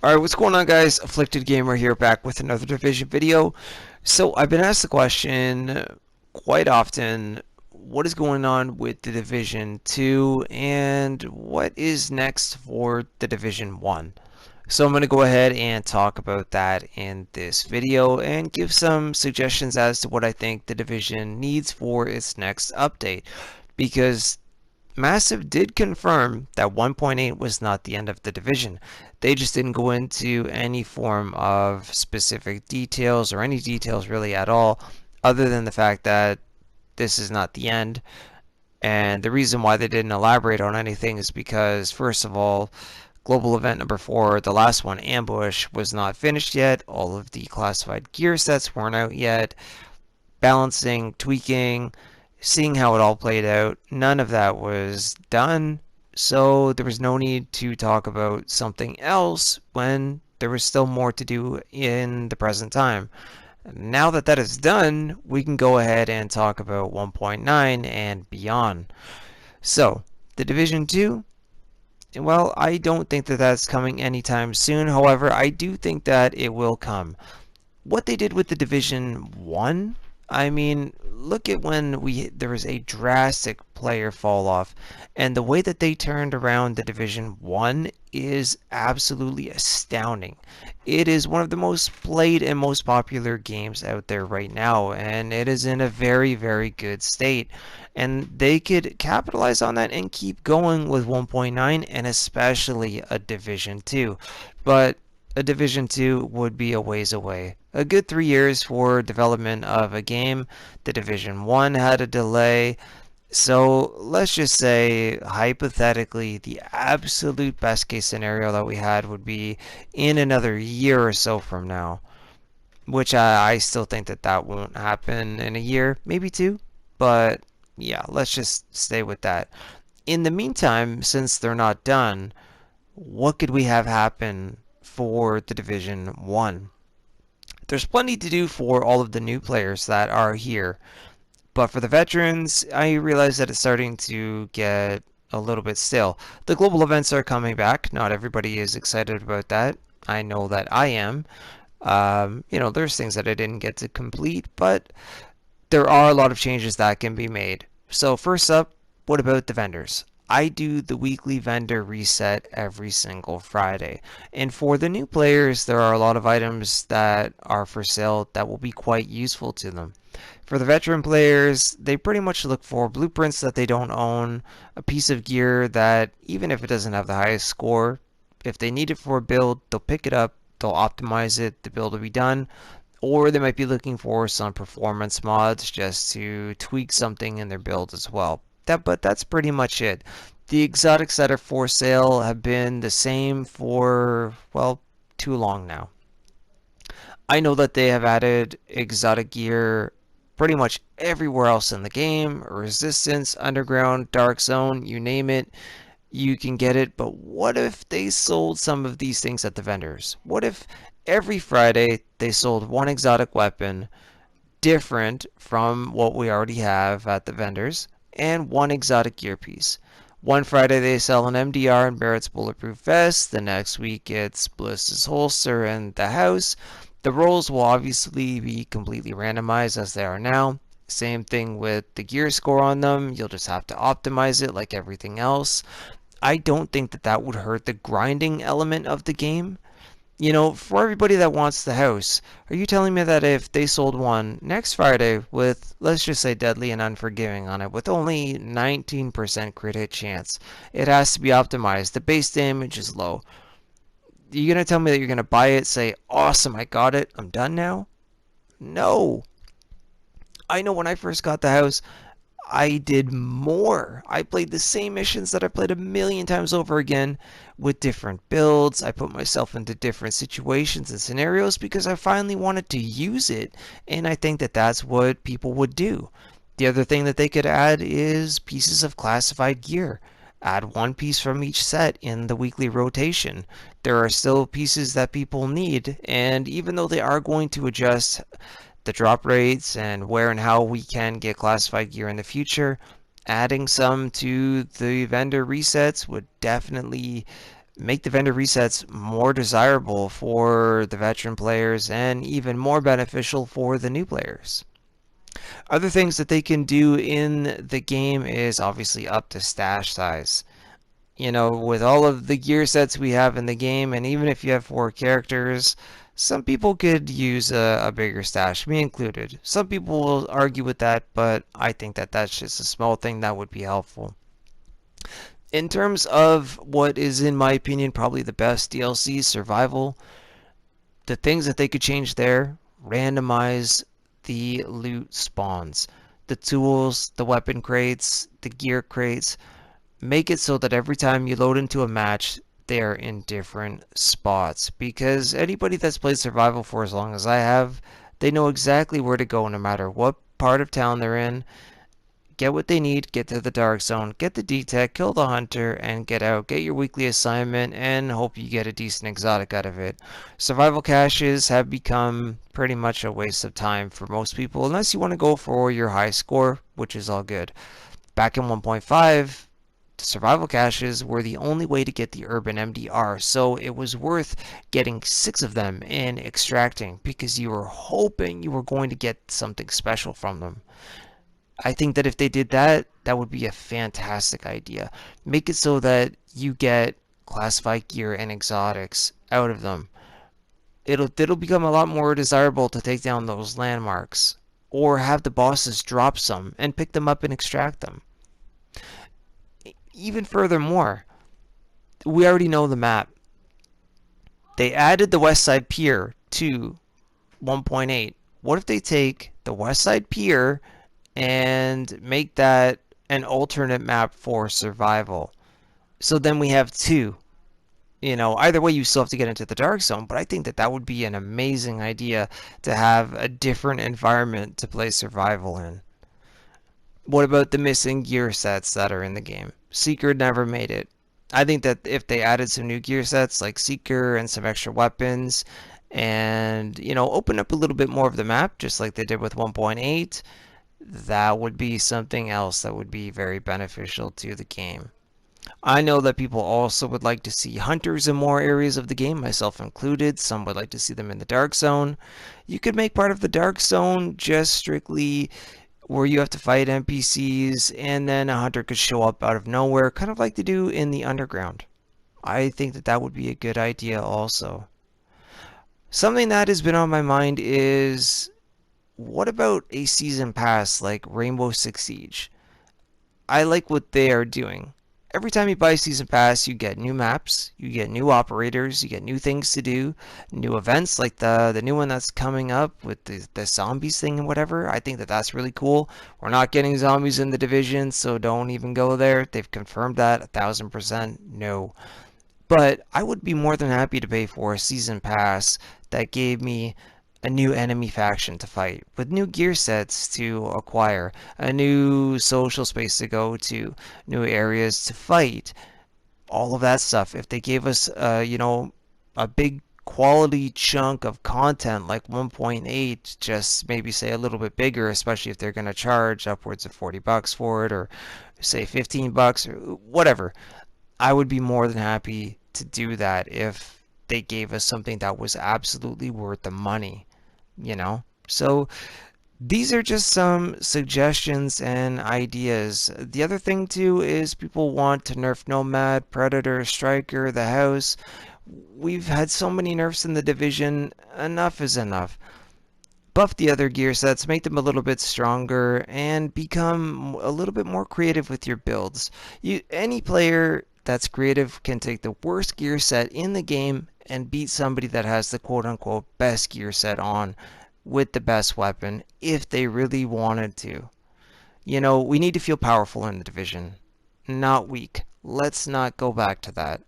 Alright, what's going on, guys? Afflicted Gamer here, back with another Division video. So, I've been asked the question quite often, what is going on with the Division 2 and what is next for the Division 1? So I'm going to go ahead and talk about that in this video and give some suggestions as to what I think the Division needs for its next update. Because Massive did confirm that 1.8 was not the end of the Division. They just didn't go into any form of specific details or any details really at all, other than the fact that this is not the end. And the reason why they didn't elaborate on anything is because, first of all, Global Event number 4, the last one, Ambush, was not finished yet. All of the classified gear sets weren't out yet. Balancing, tweaking, seeing how it all played out, none of that was done, so there was no need to talk about something else when there was still more to do in the present time. Now that that is done, we can go ahead and talk about 1.9 and beyond. So, the Division 2, well, I don't think that that's coming anytime soon. However, I do think that it will come. What they did with the Division 1, I mean, look at when there was a drastic player fall off, and the way that they turned around the Division 1 is absolutely astounding. It is one of the most played and most popular games out there right now, and it is in a very, very good state. And they could capitalize on that and keep going with 1.9 and especially a Division 2. But a Division 2 would be a ways away. A good 3 years for development of a game. The Division 1 had a delay. So let's just say, hypothetically, the absolute best case scenario that we had would be in another year or so from now. Which I still think that that won't happen in a year, maybe two. But yeah, let's just stay with that. In the meantime, since they're not done, what could we have happen for the Division 1? There's plenty to do for all of the new players that are here, but for the veterans, I realize that it's starting to get a little bit stale. The global events are coming back. Not everybody is excited about that. I know that I am. There's things that I didn't get to complete, but there are a lot of changes that can be made. So first up, what about the vendors? I do the weekly vendor reset every single Friday. And for the new players, there are a lot of items that are for sale that will be quite useful to them. For the veteran players, they pretty much look for blueprints that they don't own, a piece of gear that, even if it doesn't have the highest score, if they need it for a build, they'll pick it up, they'll optimize it, the build will be done. Or they might be looking for some performance mods just to tweak something in their build as well. But that's pretty much it. The exotics that are for sale have been the same for, well, too long now. I know that they have added exotic gear pretty much everywhere else in the game. Resistance, Underground, Dark Zone, you name it, you can get it. But what if they sold some of these things at the vendors? What if every Friday they sold one exotic weapon different from what we already have at the vendors, and one exotic gear piece? One Friday they sell an MDR and Barrett's bulletproof vest. The next week it's Bliss's holster and the house. The rolls will obviously be completely randomized as they are now. Same thing with the gear score on them. You'll just have to optimize it like everything else. I don't think that that would hurt the grinding element of the game. For everybody that wants the house, are you telling me that if they sold one next Friday with, let's just say, Deadly and Unforgiving on it, with only 19% crit hit chance, it has to be optimized, the base damage is low, you're going to tell me that you're going to buy it, say, awesome, I got it, I'm done now? No. I know when I first got the house, I did more. I played the same missions that I played a million times over again with different builds. I put myself into different situations and scenarios because I finally wanted to use it, and I think that that's what people would do. The other thing that they could add is pieces of classified gear. Add one piece from each set in the weekly rotation. There are still pieces that people need, and even though they are going to adjust the drop rates and where and how we can get classified gear in the future, adding some to the vendor resets would definitely make the vendor resets more desirable for the veteran players and even more beneficial for the new players. Other things that they can do in the game is obviously up the stash size. You know, with all of the gear sets we have in the game, and even if you have 4 characters, some people could use a bigger stash, me included. Some people will argue with that, but I think that that's just a small thing that would be helpful. In terms of what is, in my opinion, probably the best DLC, survival, the things that they could change there, randomize the loot spawns, the tools, the weapon crates, the gear crates, make it so that every time you load into a match, they're in different spots. Because anybody that's played survival for as long as I have, they know exactly where to go no matter what part of town they're in. Get what they need, get to the dark zone, get the D-Tech, kill the hunter, and get out. Get your weekly assignment, and hope you get a decent exotic out of it. Survival caches have become pretty much a waste of time for most people, unless you want to go for your high score, which is all good. Back in 1.5, the survival caches were the only way to get the urban MDR, so it was worth getting 6 of them and extracting because you were hoping you were going to get something special from them. I think that if they did that, that would be a fantastic idea. Make it so that you get classified gear and exotics out of them. It'll become a lot more desirable to take down those landmarks, or have the bosses drop some and pick them up and extract them. Even furthermore, we already know the map. They added the West Side Pier to 1.8. What if they take the West Side Pier and make that an alternate map for survival? So then we have 2. You know, either way, you still have to get into the dark zone, but I think that that would be an amazing idea to have a different environment to play survival in. What about the missing gear sets that are in the game? Seeker never made it. I think that if they added some new gear sets like Seeker and some extra weapons and, you know, open up a little bit more of the map, just like they did with 1.8, that would be something else that would be very beneficial to the game. I know that people also would like to see hunters in more areas of the game, myself included. Some would like to see them in the dark zone. You could make part of the dark zone just strictly where you have to fight NPCs and then a hunter could show up out of nowhere, kind of like they do in the underground. I think that that would be a good idea also. Something that has been on my mind is, what about a season pass like Rainbow Six Siege? I like what they are doing. Every time you buy a season pass, you get new maps, you get new operators, you get new things to do, new events like the new one that's coming up with the zombies thing and whatever. I think that that's really cool. We're not getting zombies in the division, so don't even go there. They've confirmed that 1000%. No. But I would be more than happy to pay for a season pass that gave me a new enemy faction to fight, with new gear sets to acquire, a new social space to go to, new areas to fight, all of that stuff. If they gave us, you know, a big quality chunk of content like 1.8, just maybe say a little bit bigger, especially if they're going to charge upwards of $40 for it, or say $15 or whatever, I would be more than happy to do that if they gave us something that was absolutely worth the money. You know, so these are just some suggestions and ideas. The other thing too is people want to nerf Nomad, Predator, Striker, the House. We've had so many nerfs in the division, enough is enough. Buff the other gear sets, make them a little bit stronger, and become a little bit more creative with your builds. Any player that's creative can take the worst gear set in the game and beat somebody that has the quote-unquote best gear set on with the best weapon if they really wanted to. You know, we need to feel powerful in the division, not weak. Let's not go back to that.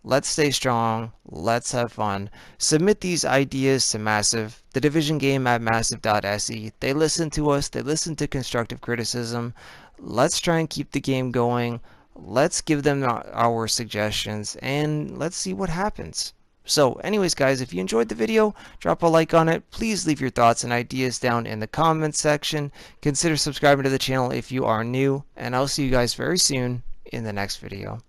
Let's stay strong. Let's have fun. Submit these ideas to Massive, the division game at massive.se. They listen to us. They listen to constructive criticism. Let's try and keep the game going. Let's give them our suggestions and let's see what happens. So anyways guys, if you enjoyed the video, drop a like on it. Please leave your thoughts and ideas down in the comments section. Consider subscribing to the channel if you are new, and I'll see you guys very soon in the next video.